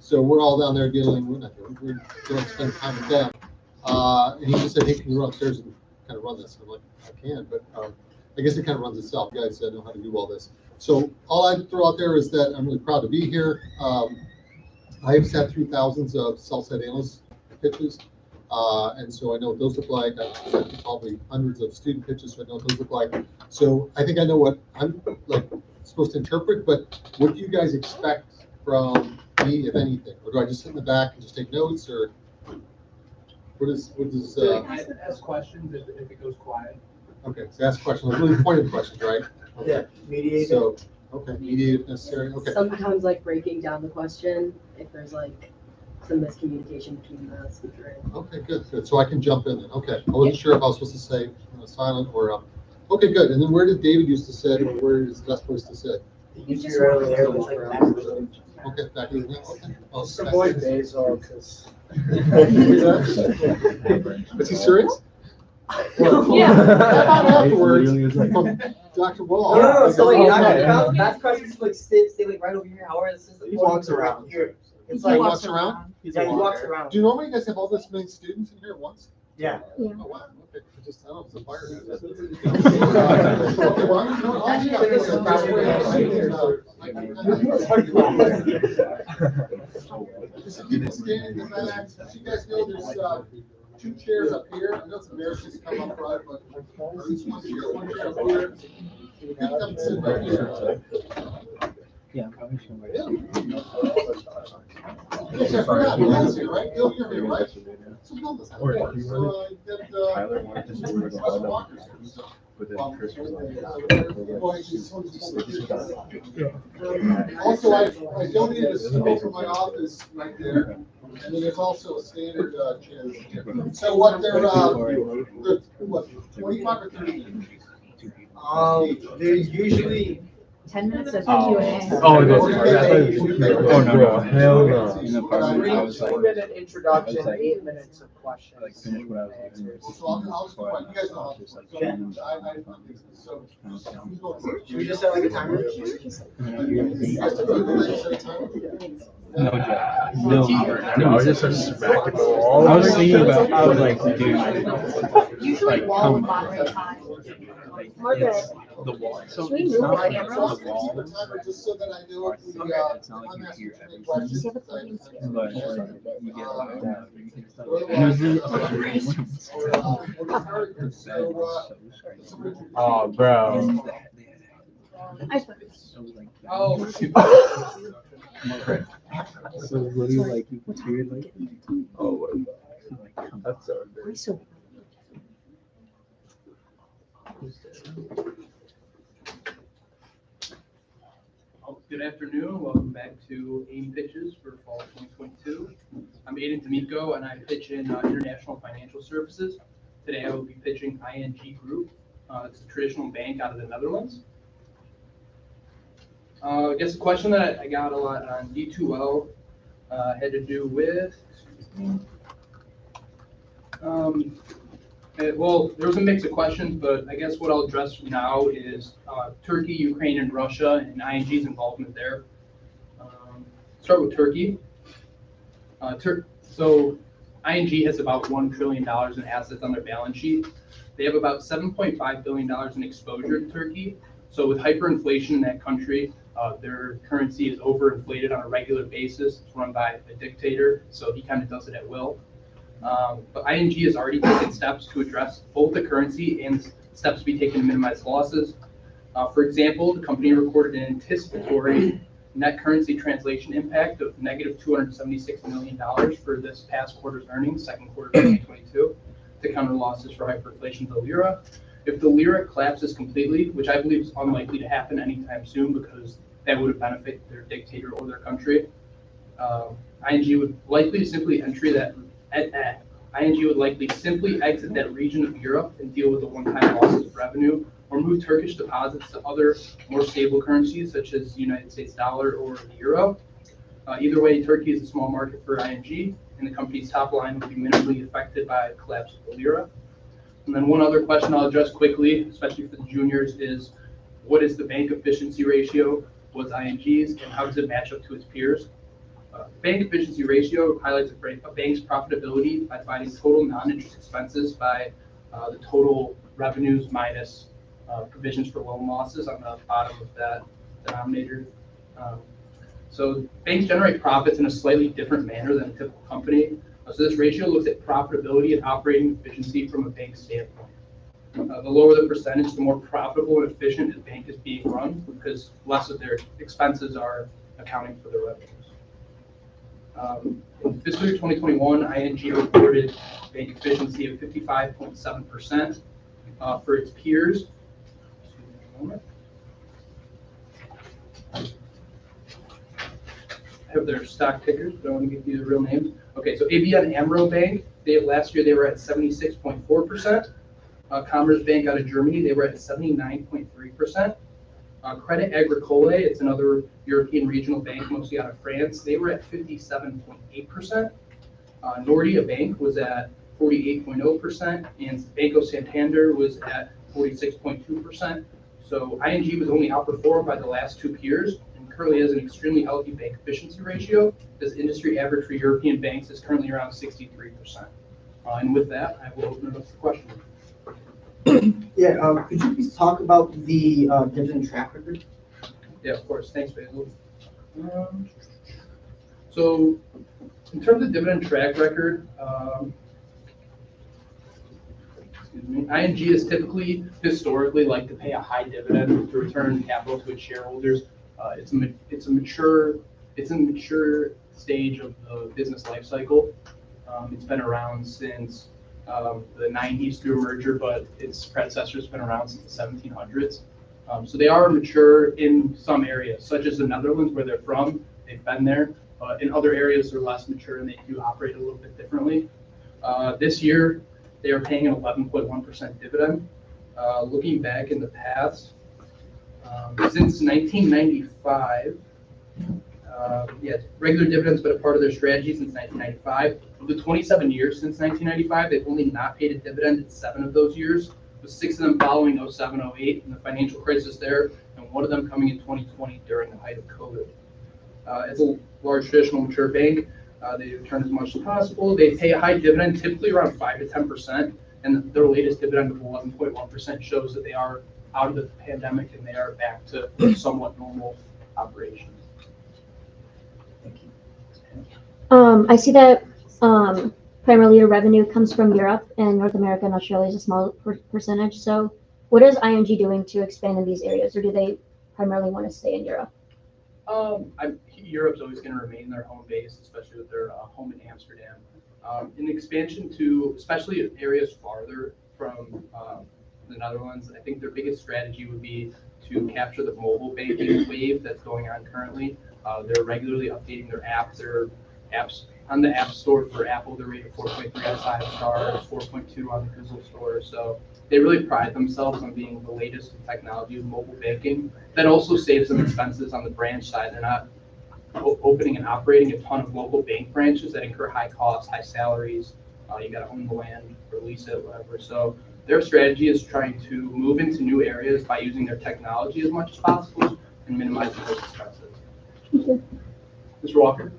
So we're all down there dealing. We're not doing. We're going to spend time with them. And he just said, "Hey, can you run upstairs and kind of run this?" I'm like, "I can," but I guess it kind of runs itself. You guys know how to do all this. So all I'd throw out there is that I'm really proud to be here. I have sat through thousands of sell-side analyst pitches, and so I know what those look like. I've sat through probably hundreds of student pitches, so I know what those look like. So I think I know what I'm like supposed to interpret, but what do you guys expect from me, if anything? Or do I just sit in the back and just take notes, or what is ask questions if it goes quiet. Okay, so ask questions, like really pointed questions, right? Okay. Yeah, mediate. So, okay, mediate if necessary. Okay. Sometimes like breaking down the question if there's like some miscommunication between the speaker and. Okay, good. So I can jump in then. Okay, I wasn't sure if I was supposed to say silent or. Okay, good. And then where did David used to sit, or where is the best place to sit? Okay, back in the okay. Oh, Just avoid Bassel because. Is he serious? Yeah. Afterwards, from Dr. Wall. No. So like, Okay. that's questions like stay like right over here. However, it's just like He walks around. here. It's He like walks around? Yeah, he walks around. Do normally you guys have all this many students in here at once? Yeah. Yeah. Oh, wow. Okay. I don't know if it's a fire hazard. Okay, well, I'm going I'll just people standing in the back. As you guys know, there's two chairs up here. I know it's embarrassing to come up front, but at least one chair up here. You can come sit right here. Yeah, I'm probably sure. Yes, I forgot. Bill's here, right? Bill, you're here, right? So Bill does have a board. So Tyler wanted to see where the Russell ball Walker's was, here, so. but then Chris was Also, I donated a stool for my office right there, and then there's also a standard chair here. So what they're what 25 or 30 minutes? They're usually 10 minutes of Oh. Q&A. Oh, no, hell no. In the apartment, I was like, 2-minute introduction, I was like- 8 minutes of questions. like finish what I was doing. So I'll just provide, you guys know how. Just like, So random so who's going Should we just set like a timer? You guys took a time? No joke. No, I was just smacking the wall. I was thinking about, I was like, dude, Usually like, wall come will on. moderate time. Like, Margaret. it's the wall. So Should we it's move not the like camera? the So I was gonna wall, keep a timer just so that I know if we, it's not like I'm you asking hear too many everything. questions. Does he have a podium speaker? But you get like that. You can start. Or, It was really we'll get started here. So, Oh, bro. I suppose. Oh, shoot. So literally, like, you can hear like, Oh, like, come that's so embarrassing. Good afternoon. Welcome back to Ayden Pitches for Fall 2022. I'm Ayden Domico, and I pitch in international financial services. Today, I will be pitching ING Group. It's a traditional bank out of the Netherlands. I guess the question that I got a lot on D2L had to do with, well, there was a mix of questions, but I guess what I'll address now is Turkey, Ukraine, and Russia, and ING's involvement there. Start with Turkey. So ING has about $1 trillion in assets on their balance sheet. They have about $7.5 billion in exposure to Turkey. So with hyperinflation in that country, their currency is overinflated on a regular basis. It's run by a dictator, so he kind of does it at will. But ING has already taken steps to address both the currency and steps to be taken to minimize losses. For example, the company recorded an anticipatory net currency translation impact of negative $276 million for this past quarter's earnings, second quarter of 2022, to counter losses for hyperinflation of the lira. If the lira collapses completely, which I believe is unlikely to happen anytime soon because that would benefit their dictator or their country, ING would likely simply ING would likely simply exit that region of Europe and deal with the one-time losses of revenue, or move Turkish deposits to other more stable currencies such as the United States dollar or the euro. Either way, Turkey is a small market for ING, and the company's top line would be minimally affected by the collapse of the lira. And then one other question I'll address quickly, especially for the juniors, is what is the bank efficiency ratio? What's ING's, and how does it match up to its peers? bank efficiency ratio highlights a bank's profitability by dividing total non-interest expenses by the total revenues minus provisions for loan losses on the bottom of that denominator. So banks generate profits in a slightly different manner than a typical company. So this ratio looks at profitability and operating efficiency from a bank standpoint. The lower the percentage, the more profitable and efficient the bank is being run, because less of their expenses are accounting for their revenues. In fiscal year 2021, ING reported bank efficiency of 55.7% for its peers. Excuse me a moment. I have their stock tickers, but I want to give you the real names. Okay, so ABN AMRO Bank, last year they were at 76.4%. Commerce Bank out of Germany, they were at 79.3%. Credit Agricole, it's another European regional bank, mostly out of France, they were at 57.8%. Nordea Bank was at 48.0%, and Banco Santander was at 46.2%. So ING was only outperformed by the last two peers, and currently has an extremely healthy bank efficiency ratio. This industry average for European banks is currently around 63%. And with that, I will open it up for questions. Yeah, could you please talk about the dividend track record? Yeah, of course. Thanks, Basil. So, in terms of dividend track record, ING is typically, historically, like to pay a high dividend to return capital to its shareholders. It's a mature stage of the business life cycle. It's been around since the 90s through a merger, but its predecessor's been around since the 1700s. So they are mature in some areas, such as the Netherlands, where they're from. They've been there. In other areas, they're less mature and they do operate a little bit differently. This year, they are paying an 11.1% dividend. Looking back in the past, since 1995, regular dividends been a part of their strategy since 1995. Of the 27 years since 1995, they've only not paid a dividend in 7 of those years, with 6 of them following 07, 08 and the financial crisis there, and 1 of them coming in 2020 during the height of COVID. As a large traditional mature bank, they return as much as possible. They pay a high dividend, typically around 5 to 10%, and their latest dividend of 11.1% shows that they are out of the pandemic and they are back to somewhat normal operations. I see that primarily your revenue comes from Europe, and North America and Australia is a small percentage. So what is ING doing to expand in these areas, or do they primarily want to stay in Europe? Europe's always going to remain their home base, especially with their home in Amsterdam. In expansion to, especially areas farther from the Netherlands, I think their biggest strategy would be to capture the mobile banking wave that's going on currently. They're regularly updating their apps. Their apps on the App Store for Apple, they're rated 4.3 out of 5 stars, 4.2 on the Google Store. So they really pride themselves on being the latest in technology of mobile banking. That also saves them expenses on the branch side. They're not opening and operating a ton of local bank branches that incur high costs, high salaries. You got to own the land, or lease it, whatever. So their strategy is trying to move into new areas by using their technology as much as possible and minimizing those expenses. Mr. Walker?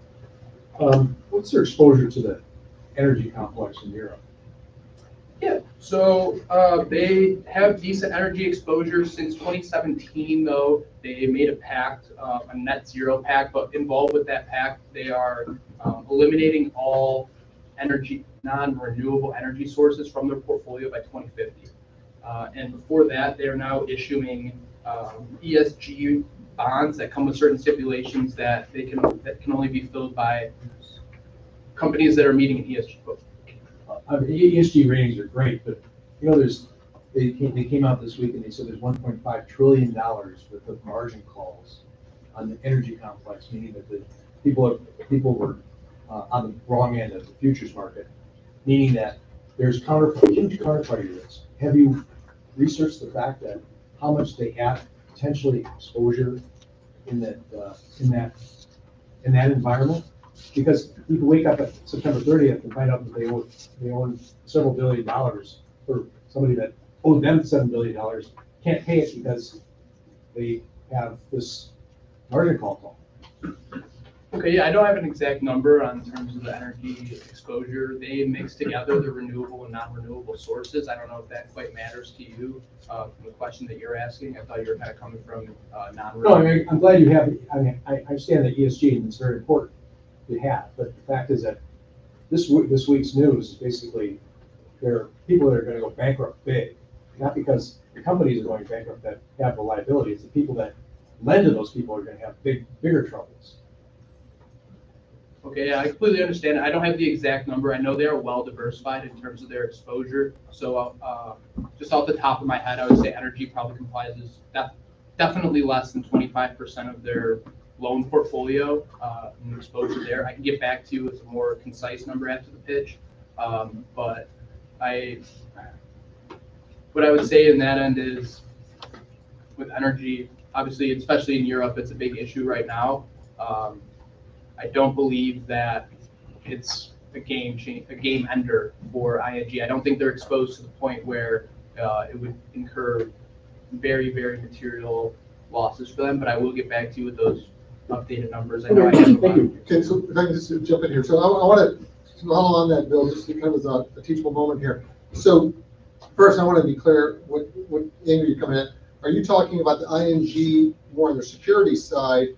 What's their exposure to the energy complex in Europe? Yeah, so they have decent energy exposure since 2017, though. They made a pact, a net zero pact, but involved with that pact, they are eliminating all non-renewable energy sources from their portfolio by 2050. And before that, they are now issuing ESG bonds that come with certain stipulations that can only be filled by companies that are meeting an ESG goal. ESG ratings are great, but you know, they came out this week and they said there's $1.5 trillion worth of margin calls on the energy complex, meaning that the people were on the wrong end of the futures market, meaning that there's huge counterparty risk. Have you researched the fact that how much they have potentially exposure in that environment? Because you can wake up at September 30th and find out that they own several $1 billion, or somebody that owed them $7 billion can't pay it because they have this margin call. Okay, yeah, I don't have an exact number on terms of the energy exposure. They mix together the renewable and non-renewable sources. I don't know if that quite matters to you, from the question that you're asking. I thought you were kind of coming from, No, I non-renewable. mean, I'm glad you have, I mean, I understand that ESG and it's very important to have, but the fact is that this week's news is basically, there are people that are gonna go bankrupt big, not because the companies are going bankrupt that have the liability, it's the people that lend to those people are gonna have bigger troubles. Okay, yeah, I completely understand. I don't have the exact number. I know they are well diversified in terms of their exposure. So, just off the top of my head, I would say energy probably comprises definitely less than 25% of their loan portfolio, and exposure there. I can get back to you with a more concise number after the pitch. But what I would say in that end is with energy, obviously, especially in Europe, it's a big issue right now. I don't believe that it's a game ender for ING. I don't think they're exposed to the point where it would incur very, very material losses for them, but I will get back to you with those updated numbers. I know I have a lot. Thank you. Okay, so if I can just jump in here. So I want to follow on that, Bill, just because of a teachable moment here. So first, I want to be clear what angle you're coming at. Are you talking about the ING more on the security side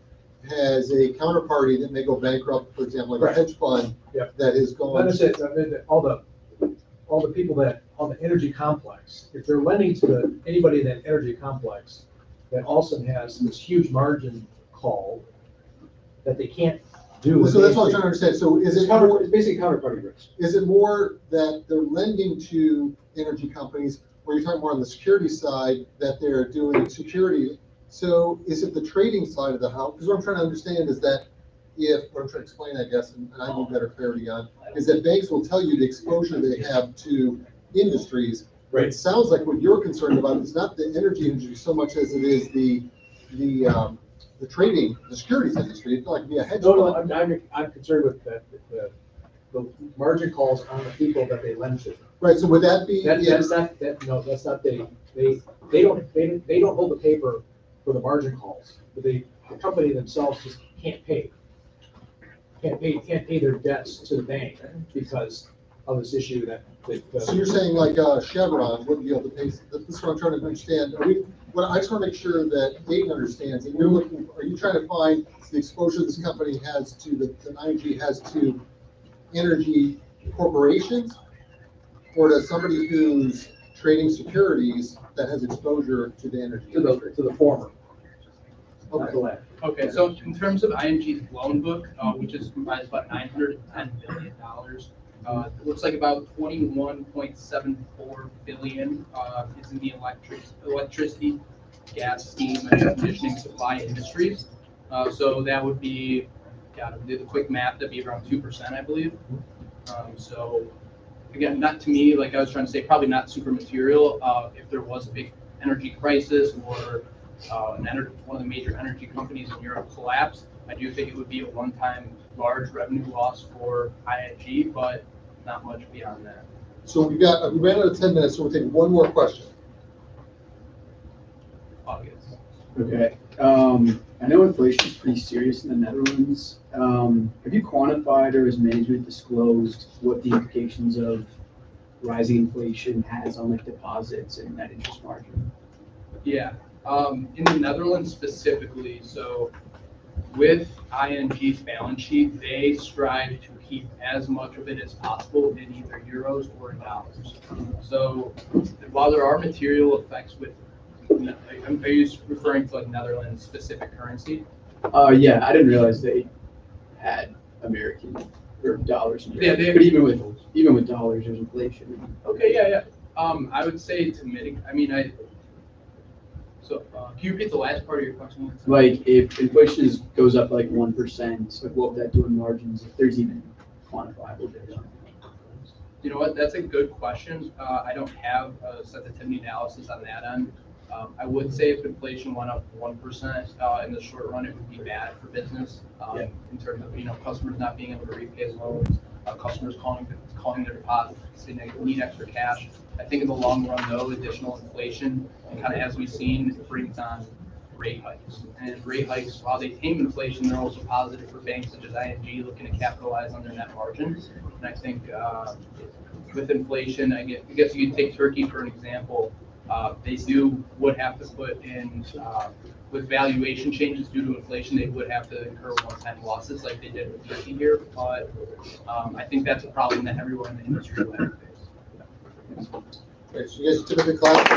has a counterparty that may go bankrupt, for example, like a hedge fund Yep. that is going? That is it. I mean, all the people that, on the energy complex, if they're lending to anybody in that energy complex that also has this huge margin call that they can't do. So that's what I'm trying to understand. So is it more, It's basically counterparty risk. is it more that they're lending to energy companies, or you're talking more on the security side that they're doing security? So is it the trading side of the house? Because what I'm trying to understand is that what I'm trying to explain, I guess, and I need better clarity on, is that banks will tell you the exposure they have to industries. But it sounds like what you're concerned about is not the energy industry so much as it is the trading, the securities industry. It's like be a hedge No, fund. I'm concerned with the margin calls on the people that they lend to. Right, so would that be? That's not, that's not, they don't hold the paper for the margin calls, but the company themselves just can't pay their debts to the bank because of this issue that. So you're saying like Chevron wouldn't be able to pay, this is what I'm trying to understand. I just want to make sure that Ayden understands, and you're looking, are you trying to find the exposure this company has to, that ING has to energy corporations? Or to somebody who's trading securities that has exposure to the energy industry? To the former. Not Okay. the latter. Okay, so in terms of ING's loan book, which is comprised about $910 billion, it looks like about 21.74 billion is in the electricity, gas, steam, and air conditioning supply industries. So that would be, to do the quick math, that'd be around 2%, I believe. So again, not to me, like I was trying to say, probably not super material. If there was a big energy crisis or one of the major energy companies in Europe collapsed, I do think it would be a one-time large revenue loss for ING, but not much beyond that. So we ran out of 10 minutes, so we'll take one more question. August. Okay. I know inflation is pretty serious in the Netherlands. Have you quantified or has management disclosed what the implications of rising inflation has on like deposits and net interest margin? Yeah. In the Netherlands specifically, so with ING's balance sheet, they strive to keep as much of it as possible in either euros or in dollars. So while there are material effects with, are you referring to like Netherlands specific currency? Yeah, I didn't realize they had American or dollars. And Yeah, but even with dollars, there's inflation. Okay, yeah. I would say to mitigate, so can you repeat the last part of your question? Like if inflation goes up like 1%, like what would that do in margins if there's even quantifiable data? You know what? That's a good question. I don't have a sensitivity analysis on that end. I would say if inflation went up 1% in the short run, it would be bad for business in terms of customers not being able to repay loans, customers calling their deposits saying they need extra cash. I think in the long run, though, additional inflation and kind of as we've seen, it brings on rate hikes. And rate hikes, while they tame inflation, they're also positive for banks such as ING looking to capitalize on their net margins. And I think with inflation, I guess you could take Turkey for an example. They would have to put in, with valuation changes due to inflation, they would have to incur one-time losses like they did with Turkey here. But I think that's a problem that everyone in the industry will have to face. Great, so you guys typically clap.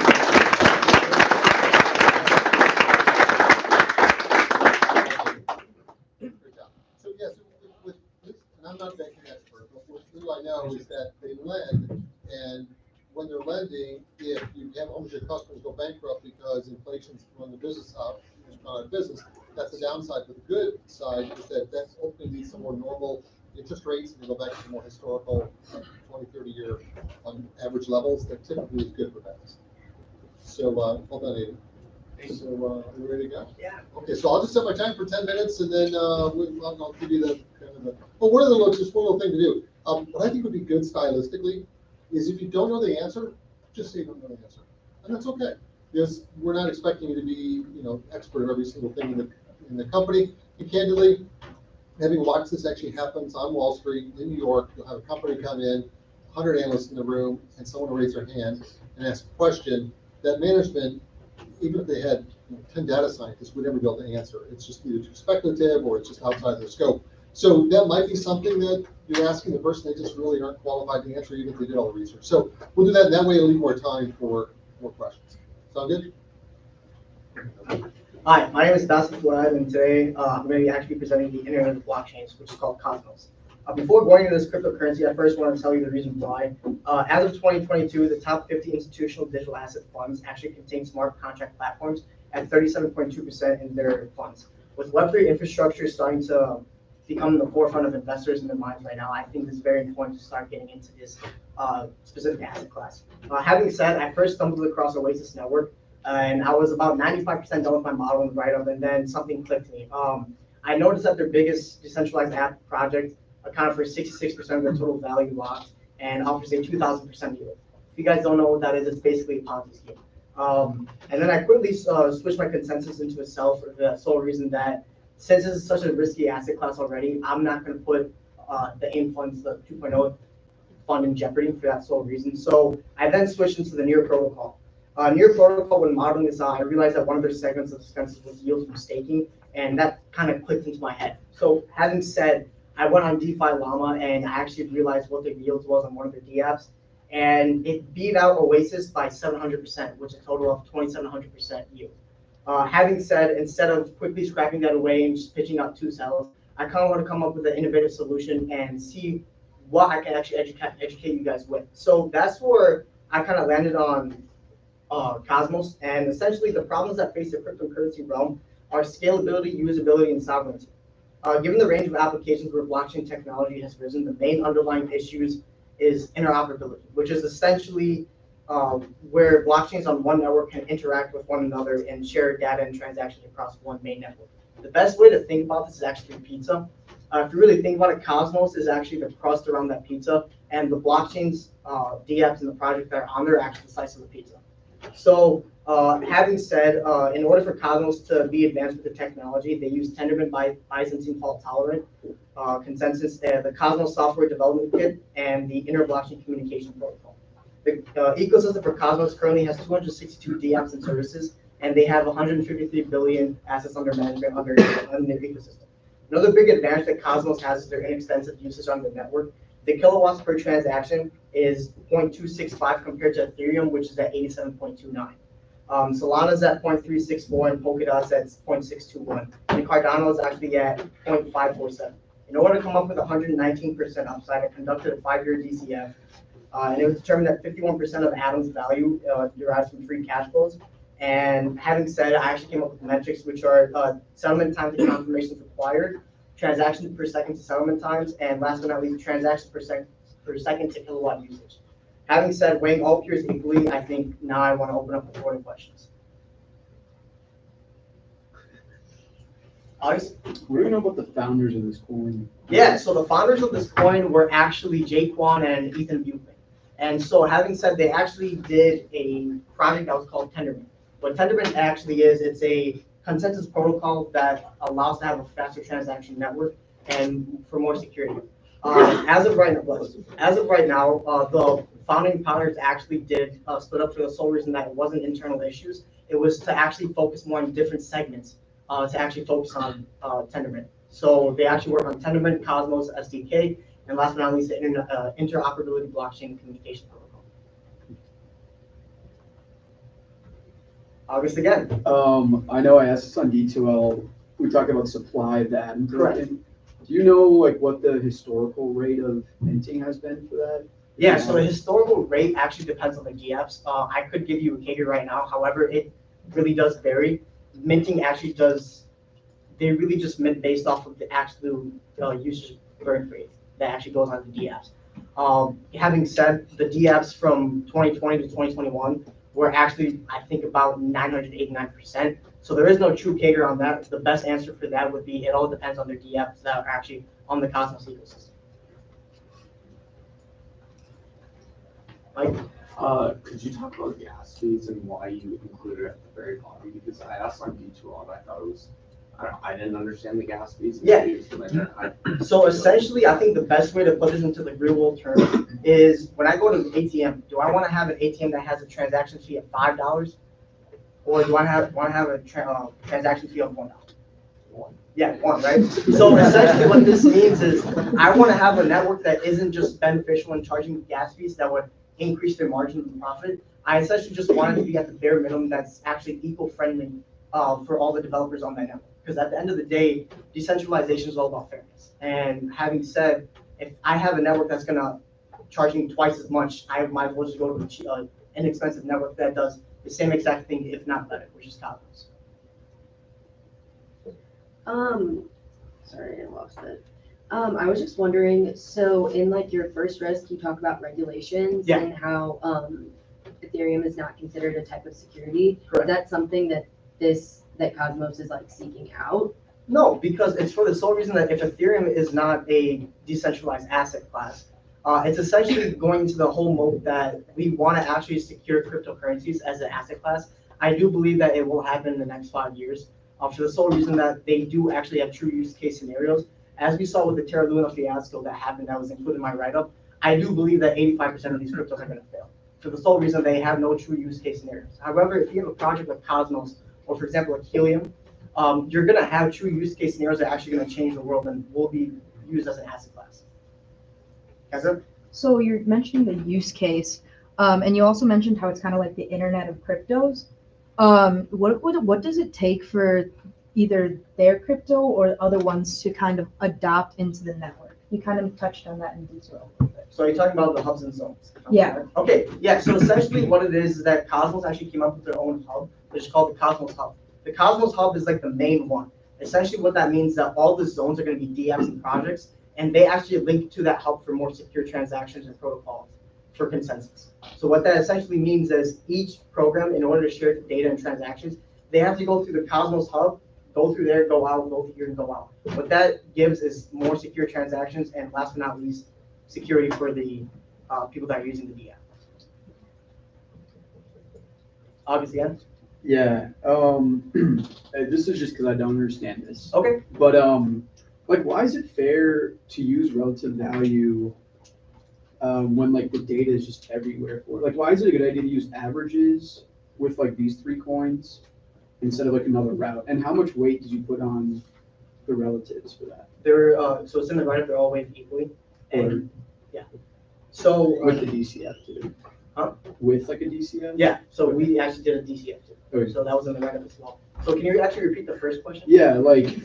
Great job. So yes, with this, and I'm not a banking expert, but what little I know is that they lend, and when they're lending, if you have almost your customers go bankrupt because inflation's throwing the business out, you're just not out of business, that's the downside. But the good side is that that's hopefully leads to more normal interest rates, and they go back to more historical 20, 30-year average levels. That typically is good for banks. So hold on, Ayden. So are we ready to go? Yeah. Okay, so I'll just set my time for 10 minutes, and then I'll give you the kind of the. Well, one of the looks, just one little thing to do. What I think would be good stylistically is if you don't know the answer, just say you don't know the answer, and that's okay. Because we're not expecting you to be, expert in every single thing in the company. And candidly, having watched this actually happens on Wall Street in New York, you'll have a company come in, 100 analysts in the room, and someone will raise their hand and ask a question that management, even if they had 10 data scientists, would never be able to answer. It's just either too speculative or it's just outside their scope. So that might be something that you're asking the person, they just really aren't qualified to answer, even if they did all the research. So we'll do that, and that way it'll leave more time for more questions. Sound good? Hi, my name is Bassel, Fouad, and today I'm going to be actually presenting the Internet of Blockchains, which is called Cosmos. Before going into this cryptocurrency, I first want to tell you the reason why. As of 2022, the top 50 institutional digital asset funds actually contain smart contract platforms at 37.2% in their funds. With Web3 infrastructure starting to become the forefront of investors in their minds right now, I think it's very important to start getting into this specific asset class. Having said, I first stumbled across Oasis Network, and I was about 95% done with my model and write-up, and then something clicked to me. I noticed that their biggest decentralized app project accounted for 66% of their total value locked and offers a 2,000% yield. If you guys don't know what that is, it's basically a Ponzi scheme. And then I quickly switched my consensus into a sell for the sole reason that since this is such a risky asset class already, I'm not going to put the AIM funds, the 2.0 fund in jeopardy for that sole reason. So I then switched into the Near protocol. Near protocol, when modeling this out, I realized that one of their segments of expenses was yield from staking, and that kind of clicked into my head. So having said, I went on DeFi Llama and I actually realized what the yields was on one of their DApps, and it beat out Oasis by 700%, which is a total of 2,700% yield. Having said, instead of quickly scrapping that away and just pitching out two cells, I kind of want to come up with an innovative solution and see what I can actually educate you guys with. So that's where I kind of landed on Cosmos, and essentially the problems that face the cryptocurrency realm are scalability, usability, and sovereignty. Given the range of applications where blockchain technology has risen, the main underlying issues is interoperability, which is essentially where blockchains on one network can interact with one another and share data and transactions across one main network. The best way to think about this is actually pizza. If you really think about it, Cosmos is actually the crust around that pizza, and the blockchains, DApps, and the project that are on there are actually the slice of the pizza. So having said, in order for Cosmos to be advanced with the technology, they use Tendermint Byzantine fault tolerant consensus, the Cosmos software development kit, and the inter-blockchain communication protocol. The ecosystem for Cosmos currently has 262 DApps and services, and they have 153 billion assets under management under their ecosystem. Another big advantage that Cosmos has is their inexpensive usage on the network. The kilowatts per transaction is 0.265 compared to Ethereum, which is at 87.29. Solana's at 0.364 and Polkadot's at 0.621. And Cardano is actually at 0.547. In order to come up with 119% upside, I conducted a 5-year DCF, and it was determined that 51% of Atom's value derives from free cash flows. And having said, I actually came up with metrics which are settlement time to confirmations required, transactions per second to settlement times, and last but not least, transactions per second to kilowatt usage. Having said, weighing all peers equally, I think now I want to open up the floor to questions. August? What do you know about the founders of this coin? Yeah, so the founders of this coin were actually Jaquan and Ethan Buckley. And so having said, they actually did a project that was called Tendermint. What Tendermint actually is, it's a consensus protocol that allows to have a faster transaction network and for more security. As of right now, the founding fathers actually did split up for the sole reason that it wasn't internal issues. It was to actually focus more on different segments, to actually focus on Tendermint. So they actually work on Tendermint, Cosmos, SDK, and last but not least, the interoperability blockchain communication protocol. August again. I know I asked this on D2L. We talked about supply of that. Correct. Do you know like what the historical rate of minting has been for that? Yeah, so the historical rate actually depends on the DApps. I could give you a figure right now. However, it really does vary. Minting actually does, they really just mint based off of the absolute usage burn rate that actually goes on the DApps. Having said, the DApps from 2020 to 2021 were actually, I think, about 989%. So there is no true CAGR on that. The best answer for that would be it all depends on their DApps that are actually on the Cosmos ecosystem. Mike? Could you talk about gas fees and why you included it at the very bottom? Because I asked on D2L and I thought it was, I didn't understand the gas fees. Yeah. So essentially, I think the best way to put this into the real world terms is when I go to the ATM, do I want to have an ATM that has a transaction fee of $5? Or do I want to have a transaction fee of $1? One. Yeah, one, right? So essentially what this means is I want to have a network that isn't just beneficial in charging gas fees that would increase their margin and profit. I essentially just want it to be at the bare minimum that's actually eco-friendly for all the developers on that network. Because at the end of the day, decentralization is all about fairness. And having said, if I have a network that's gonna charge me twice as much, I might as well just go to an inexpensive network that does the same exact thing, if not better, which is Cosmos. Sorry, I lost it. I was just wondering, so in like your first risk, you talk about regulations Yeah. and how Ethereum is not considered a type of security. Correct. Is that something that that Cosmos is like seeking out? No, because it's for the sole reason that if Ethereum is not a decentralized asset class, it's essentially going to the whole mode that we want to actually secure cryptocurrencies as an asset class. I do believe that it will happen in the next 5 years, for the sole reason that they do actually have true use case scenarios. As we saw with the Terra Luna fiasco that happened, that was included in my write-up, I do believe that 85% of these cryptos are going to fail. For the sole reason they have no true use case scenarios. However, if you have a project like Cosmos, or for example, like Helium, you're going to have true use case scenarios that are actually going to change the world and will be used as an asset class. Kaiser? So you're mentioning the use case, and you also mentioned how it's kind of like the internet of cryptos. What does it take for either their crypto or other ones to kind of adopt into the network? You kind of touched on that in detail. So you're talking about the hubs and zones? Yeah. Okay, yeah, so essentially what it is that Cosmos actually came up with their own hub, which is called the Cosmos Hub. The Cosmos Hub is like the main one. Essentially what that means is that all the zones are going to be DApps and projects, and they actually link to that hub for more secure transactions and protocols for consensus. So what that essentially means is each program, in order to share data and transactions, they have to go through the Cosmos Hub, go through there, go out, go through here, and go out. What that gives is more secure transactions, and last but not least, security for the people that are using the DApp. August again? Yeah. This is just because I don't understand this. Okay. But like, why is it fair to use relative value when like the data is just everywhere for it? Like, why is it a good idea to use averages with like these 3 coins instead of like another route? And how much weight did you put on the relatives for that? They're so it's in the write-up, they're all weighted equally. And yeah. So With the DCF too. Huh? With like a DCF? yeah, so we actually did a DCF too. Okay. So that was in the write-up as well. So can you actually repeat the first question? Yeah, like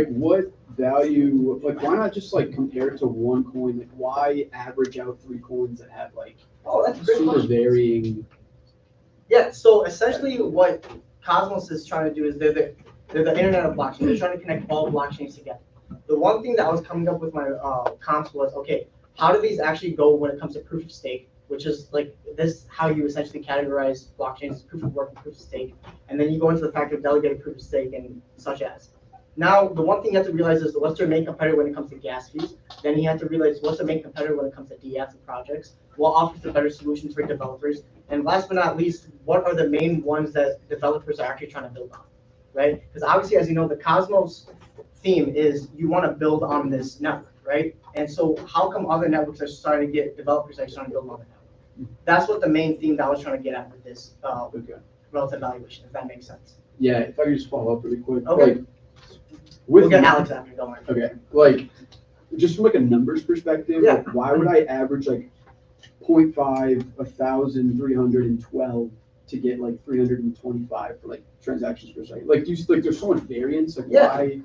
what value, like why not just like compare it to one coin? Like why average out 3 coins that have like Oh, that's a great super question. varying? Yeah, so essentially what Cosmos is trying to do is they're the internet of blockchain. They're trying to connect all blockchains together. The one thing that I was coming up with my comps was, okay, how do these actually go when it comes to proof of stake, which is like this, how you essentially categorize blockchains, proof of work and proof of stake. And then you go into the fact of delegated proof of stake and such as. Now, the one thing you have to realize is what's their main competitor when it comes to gas fees. Then you have to realize what's their main competitor when it comes to DF and projects. What offers the better solutions for developers? And last but not least, what are the main ones that developers are actually trying to build on, right? Because obviously, as you know, the Cosmos theme is you want to build on this network, right? And so how come other networks are starting to get developers are starting to build on the network? That's what the main theme that I was trying to get at with this Okay. relative valuation, if that makes sense. Yeah, if I could just follow up really quick. Okay. Like, We'll with get Alex after, don't worry. Okay, like, just from like a numbers perspective, Yeah. like, why would I average like 0.5, 1,312 to get like 325 for like transactions per second? Like, do you, like, there's so much variance, like, Yeah. why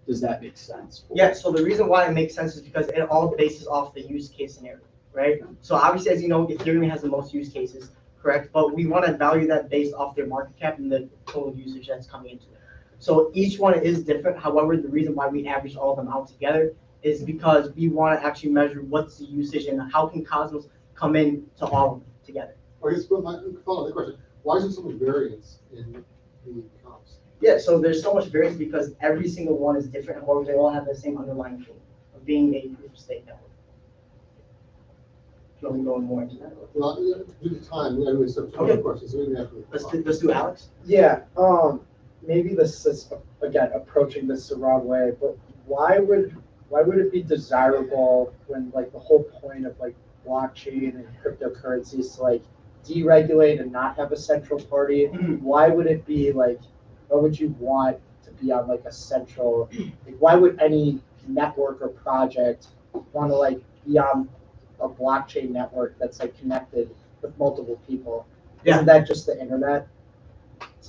does that make sense? Yeah, so the reason why it makes sense is because it all bases off the use case scenario, right? So obviously, as you know, Ethereum has the most use cases, correct? But we want to value that based off their market cap and the total usage that's coming into it. So each one is different. However, the reason why we average all of them out together is because we want to actually measure what's the usage and how can Cosmos come in to all of them together. I guess, but my follow-up question, why is there so much variance in the comps? Yeah, so there's so much variance because every single one is different. However, they all have the same underlying theme of being a proof of stake network. Do you want me to go more into that? Well, due to time, we have some Okay. questions, so maybe after. Let's do Alex. Yeah, maybe this is, again, approaching this the wrong way, but why would it be desirable when like the whole point of like blockchain and cryptocurrencies to like deregulate and not have a central party? Why would it be like, why would you want to be on like a central, like, why would any network or project want to like be on a blockchain network that's like connected with multiple people? Yeah. Isn't that just the internet?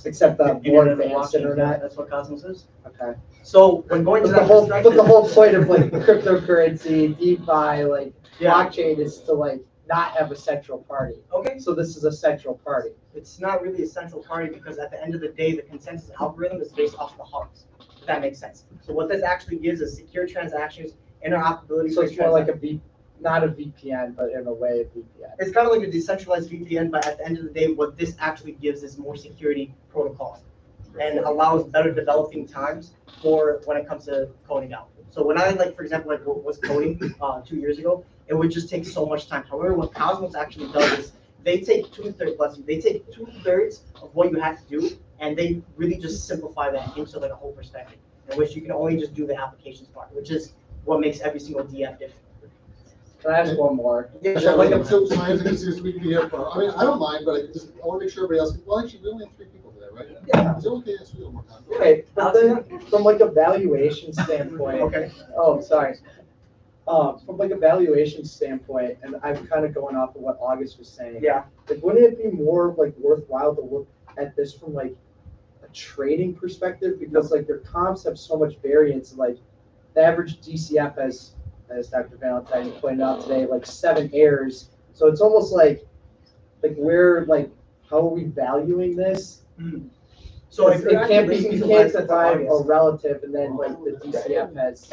Except the more Internet of advanced blockchain, internet. That's what Cosmos is. Okay. So when going to But the that whole, perspective, but the whole point of like cryptocurrency, DeFi, like Yeah. blockchain is to like not have a central party. okay, So this is a central party. it's not really a central party because at the end of the day, the consensus algorithm is based off the hubs. If that makes sense. So what this actually gives is secure transactions, interoperability. So for it's more like transactions. not a VPN, but in a way a VPN. It's kind of like a decentralized VPN, but at the end of the day, what this actually gives is more security protocols and allows better developing times for when it comes to coding out. So when I like, for example, like was coding 2 years ago, it would just take so much time. However, what Cosmos actually does is they take two-thirds of what you have to do, and they really just simplify that into like a whole perspective, in which you can only just do the applications part, which is what makes every single DF different. Can I ask one more? Yeah, Yeah, sure. like, so my answer is we can be here for, I mean, I don't mind, but I want to make sure everybody else, well, actually, we only have 3 people today, right? Yeah. Is it okay, yes, we have more time? Right, but then from like a valuation standpoint, Okay. oh, sorry. From like a valuation standpoint, and I'm kind of going off of what August was saying. Yeah. Like, wouldn't it be more like worthwhile to look at this from like a trading perspective? Because like their comps have so much variance. Like the average DCF has, as Dr. Valentine pointed out today, like 7 errors. So it's almost like where like how are we valuing this? So It if you're can't be, actually you listening to can't what divide a audience- relative and then like the DCF has.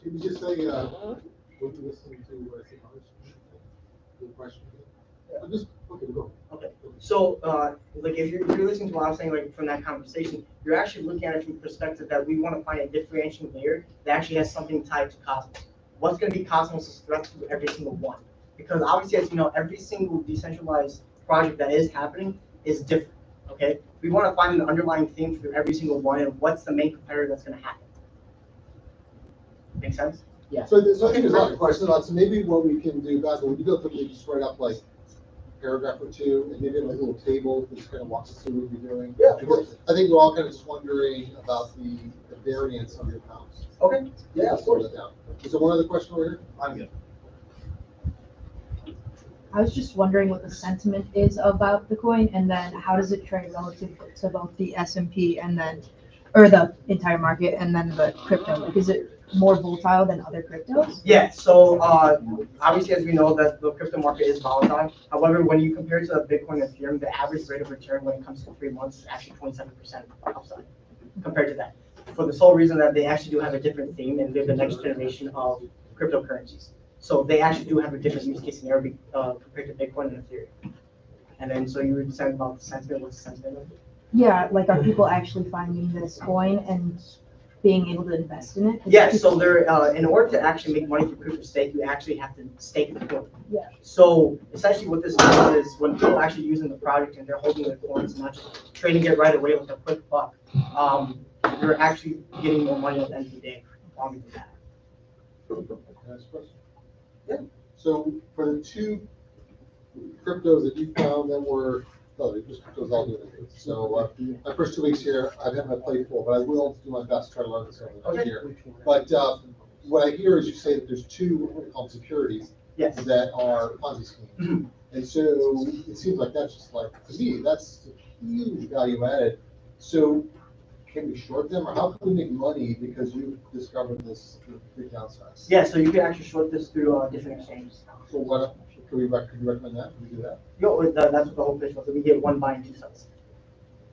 Can you just say, what you listening to, what I said, the question? I'm just, okay, go. Okay, so, like, if you're listening to what I'm saying, like, from that conversation, you're actually looking at it from the perspective that we want to find a differentiating layer that actually has something tied to Cosmos. What's going to be Cosmos' threat to every single one? Because obviously, as you know, every single decentralized project that is happening is different, okay? We want to find an underlying theme for every single one, and what's the main competitor that's going to happen. Make sense? So there's, I think there's a lot of questions about, so maybe what we can do, Bassel, we go quickly, just write up like a paragraph or 2, and maybe like a little table that just kind of walks us through what you're doing. Yeah, of Because I think we're all kind of just wondering about the variance of your comps. Okay, yeah, of course. Is there one other question over here? I'm good. I was just wondering what the sentiment is about the coin, and then how does it trade relative to both the S&P and then, or the entire market, and then the crypto? Like, is it more volatile than other cryptos? Yeah, so obviously, as we know, that the crypto market is volatile. However, when you compare it to Bitcoin and Ethereum, the average rate of return when it comes to 3 months is actually 27% upside compared to that. For the sole reason that they actually do have a different theme and they're the next generation of cryptocurrencies. So they actually do have a different use case scenario compared to Bitcoin and Ethereum. And then, so you were saying about the sentiment, what's the sentiment? Yeah, like are people actually finding this coin and being able to invest in it? Yeah, so they're, in order to actually make money through proof of stake, you actually have to stake the coin. Yeah. So essentially what this means is when people are actually using the project and they're holding their coins and not just trading it right away with a quick buck, you're actually getting more money at the end of the day. Longer than that. Next question. Yeah. So for the two cryptos that you found that were, no, they're just cryptos all doing things. So my first 2 weeks here, I haven't had play full, but I will do my best to try to learn this over the next year. But what I hear is you say that there's two, what we call them, securities Yes. that are Ponzi schemes. And so it seems like that's just like, to me, that's a huge value added. So can we short them, or how can we make money because you've discovered this big downside? Yeah, so you can actually short this through different exchanges. So what, can you recommend that? Can we do that? That's what the whole pitch was. We get one buy and two sells.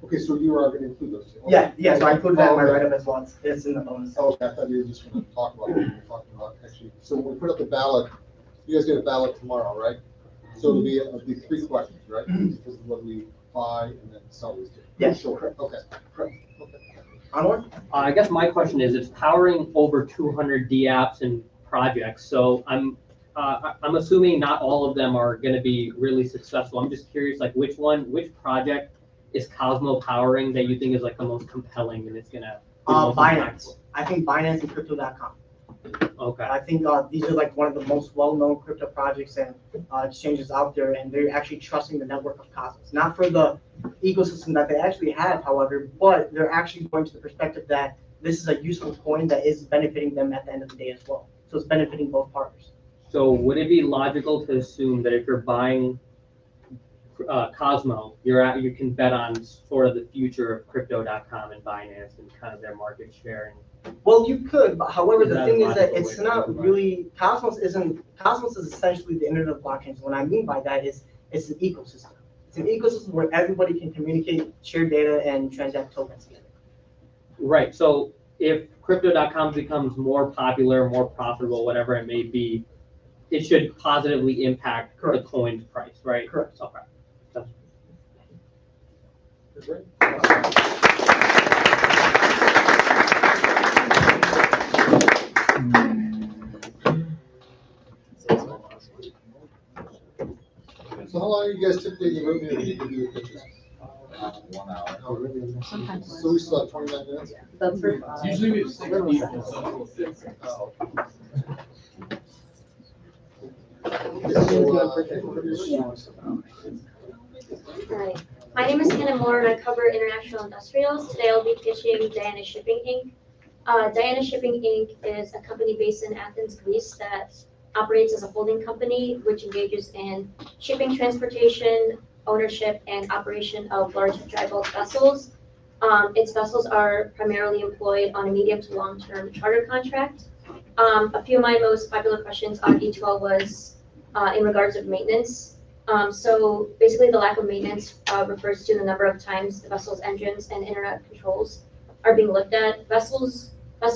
Okay, so you are going to include those two? Yeah, so I included that in my write-up as well. It's in the bonus. Oh, okay, I thought you were just going to talk about what you were talking about, actually. So when we put up the ballot, you guys get a ballot tomorrow, right? So it'll be 3 questions, right? This is what we buy and then sell these two. Yes, Sure, correct. okay. Correct. Onward? I guess my question is, it's powering over 200 DApps and projects, so I'm assuming not all of them are going to be really successful. I'm just curious, like which project is Cosmo powering that you think is like the most compelling and it's going to be most Binance. impactful? I think Binance and Crypto.com. Okay. I think these are like one of the most well-known crypto projects and exchanges out there, and they're actually trusting the network of Cosmos. Not for the ecosystem that they actually have, however, but they're actually going to the perspective that this is a useful coin that is benefiting them at the end of the day as well. So it's benefiting both partners. So would it be logical to assume that if you're buying Cosmo, you can bet on sort of the future of Crypto.com and Binance and kind of their market share? Well, you could, but however, Is the that thing a is that logical it's way to not think about really, Cosmos is essentially the internet of blockchains. What I mean by that is it's an ecosystem. It's an ecosystem where everybody can communicate, share data, and transact tokens together. Right. So if Crypto.com becomes more popular, more profitable, whatever it may be, it should positively impact Correct. the coin's price, right? Correct. Okay. Great. So how long are you guys typically in the room here when you do your pitches? 1 hour. Oh, really? Sometimes less. So we still have 29 minutes? That's for Usually we have 6 people, so Oh. Hi, my name is Hannah Moore and I cover international industrials. Today I'll be pitching Diana Shipping Inc. Diana Shipping Inc. is a company based in Athens, Greece that operates as a holding company which engages in shipping, transportation, ownership, and operation of large dry bulk vessels. Its vessels are primarily employed on a medium to long-term charter contract. A few of my most popular questions on E12 was in regards of maintenance. So basically the lack of maintenance refers to the number of times the vessel's engines and internet controls are being looked at. Vessel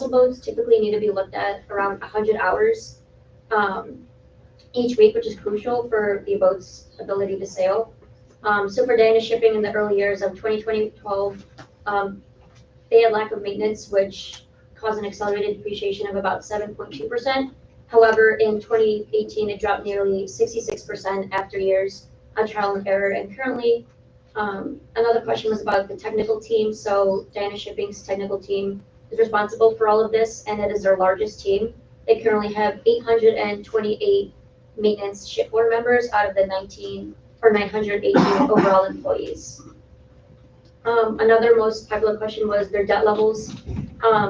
boats typically need to be looked at around 100 hours each week, which is crucial for the boat's ability to sail. So for Dana Shipping in the early years of 2012, they had lack of maintenance, which caused an accelerated depreciation of about 7.2%. However, in 2018, it dropped nearly 66% after years of trial and error. And currently, another question was about the technical team. So Diana Shipping's technical team is responsible for all of this, and it is their largest team. They currently have 828 maintenance shipboard members out of the 918 overall employees. Another most popular question was their debt levels.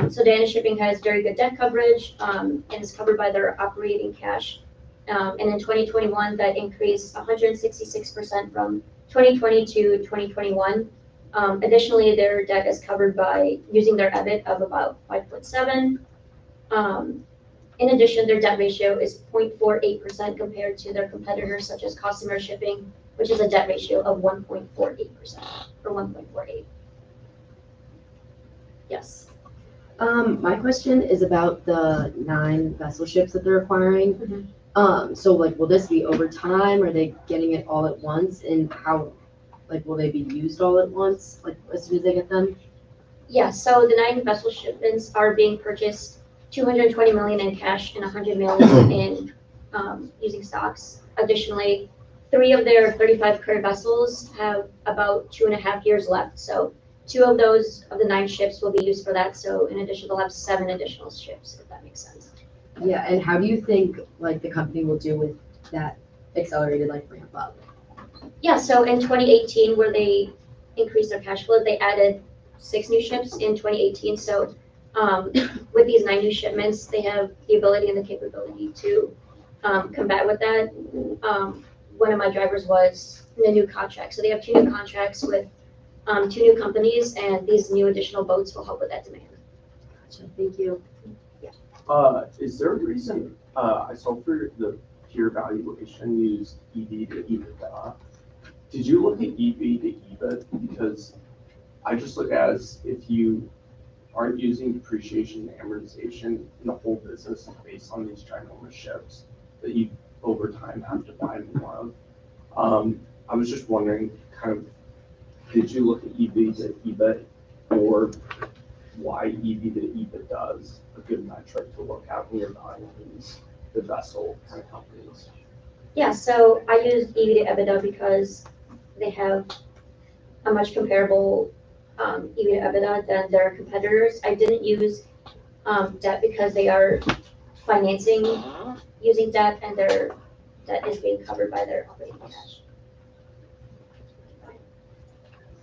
So Diana Shipping has very good debt coverage and is covered by their operating cash. And in 2021, that increased 166% from 2020 to 2021. Additionally, their debt is covered by using their EBIT of about 5.7. In addition, their debt ratio is 0.48% compared to their competitors such as Customer Shipping, which is a debt ratio of 1.48% or 1.48. Yes. My question is about the 9 vessel ships that they're acquiring. So like, will this be over time? Are they getting it all at once? And how Like, will they be used all at once, like, as soon as they get them? Yeah, so the 9 vessel shipments are being purchased, 220 million in cash and 100 million in using stocks. Additionally, 3 of their 35 current vessels have about 2.5 years left. So 2 of those of the 9 ships will be used for that. So in addition, they'll have 7 additional ships, if that makes sense. Yeah, and how do you think, like, the company will do with that accelerated, like, ramp up? Yeah, so in 2018, where they increased their cash flow, they added 6 new ships in 2018. So with these 9 new shipments, they have the ability and the capability to combat with that. One of my drivers was the new contract. So they have 2 new contracts with 2 new companies, and these new additional boats will help with that demand. Gotcha, thank you. Is there a reason, I saw for the peer valuation used EV to EBITDA? Did you look at EV to EBIT? Because I just look at it as if you aren't using depreciation and amortization in the whole business based on these ginormous ships that you over time have to buy more of. I was just wondering, kind of, did you look at EV to EBIT, or why EV to EBITDA is a good metric to look at when you're buying the vessel kind of companies? Yeah, so I use EV to EBITDA because they have a much comparable EV to EBITDA than their competitors. I didn't use debt because they are financing using debt, and their debt is being covered by their operating cash.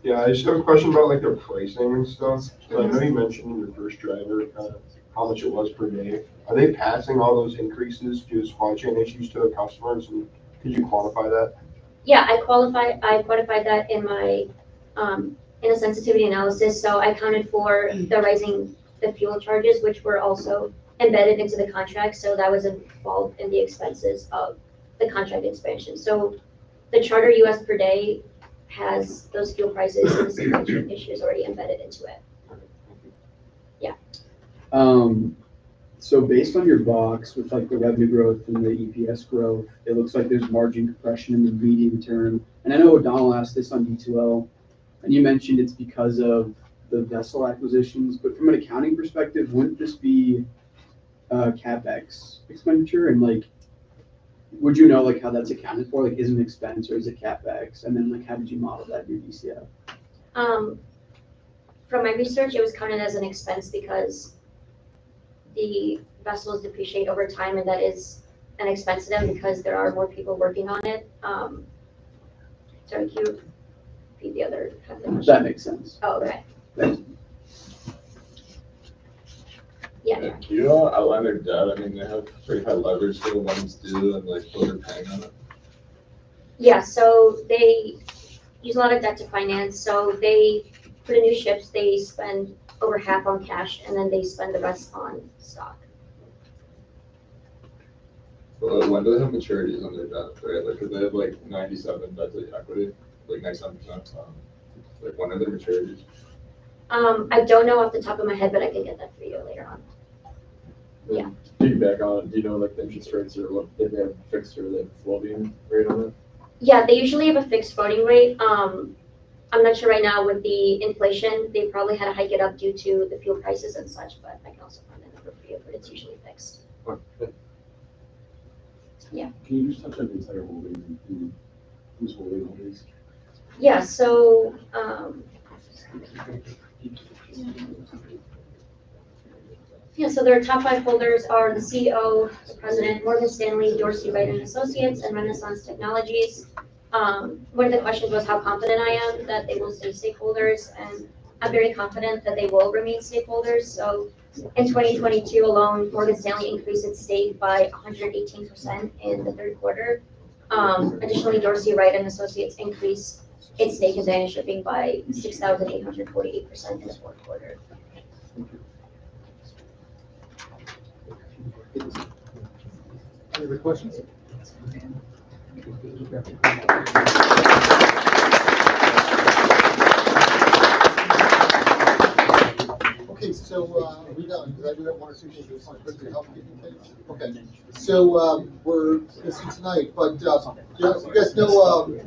Yeah, I just have a question about like their pricing and stuff. So I know you mentioned in your first driver how much it was per day. Are they passing all those increases due to supply chain issues to their customers? And could you quantify that? Yeah, I quantified that in my in a sensitivity analysis. So I accounted for the fuel charges, which were also embedded into the contract. So that was involved in the expenses of the contract expansion. So the charter US per day has those fuel prices and the supply chain issues already embedded into it. Yeah. So based on your box with like the revenue growth and the EPS growth, it looks like there's margin compression in the medium term. And I know O'Donnell asked this on D2L, and you mentioned it's because of the vessel acquisitions, but from an accounting perspective, wouldn't this be CapEx expenditure? And like, would you know like how that's accounted for? Like, is it an expense or is it CapEx? And then like, how did you model that in your DCF? From my research, it was counted as an expense because the vessels depreciate over time, and that is an expense to them because there are more people working on it. Sorry, can you repeat the other half of the question? That makes sense. Oh, okay. Yeah. Do you know outline their debt? I mean, they have pretty high leverage for the ones due and like what they're paying on it. Yeah, so they use a lot of debt to finance. So they, for the new ships, they spend over half on cash, and then they spend the rest on stock. But when do they have maturities on their debt, right? Like, 'cause they have like 97 debt to equity, like 97%. Like, when are their maturities? I don't know off the top of my head, but I can get that for you later on. Yeah. Feedback on it, do you know like the interest rates or what, did they have fixed or they have floating rate on it? Yeah, they usually have a fixed floating rate. I'm not sure right now with the inflation, they probably had to hike it up due to the fuel prices and such, but I can also find a number for you, but it's usually fixed. Yeah. Can you just touch on the entire holding and who's holding all these? Yeah, so, so their top 5 holders are the CEO, the president, Morgan Stanley, Dorsey, Wright and Associates, and Renaissance Technologies. One of the questions was how confident I am that they will stay stakeholders, and I'm very confident that they will remain stakeholders. So in 2022 alone, Morgan Stanley increased its stake by 118% in the third quarter. Additionally, Dorsey, Wright and Associates increased its stake in Danish Shipping by 6,848% in the fourth quarter. Any other questions? Okay, so are we done? Because I do have 1 or 2 things I just want to quickly help you. Okay, so we're missing tonight, but you guys know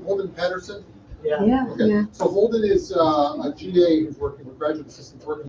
Holden Patterson? Yeah. Okay, so Holden is a GA who's working with graduate assistants working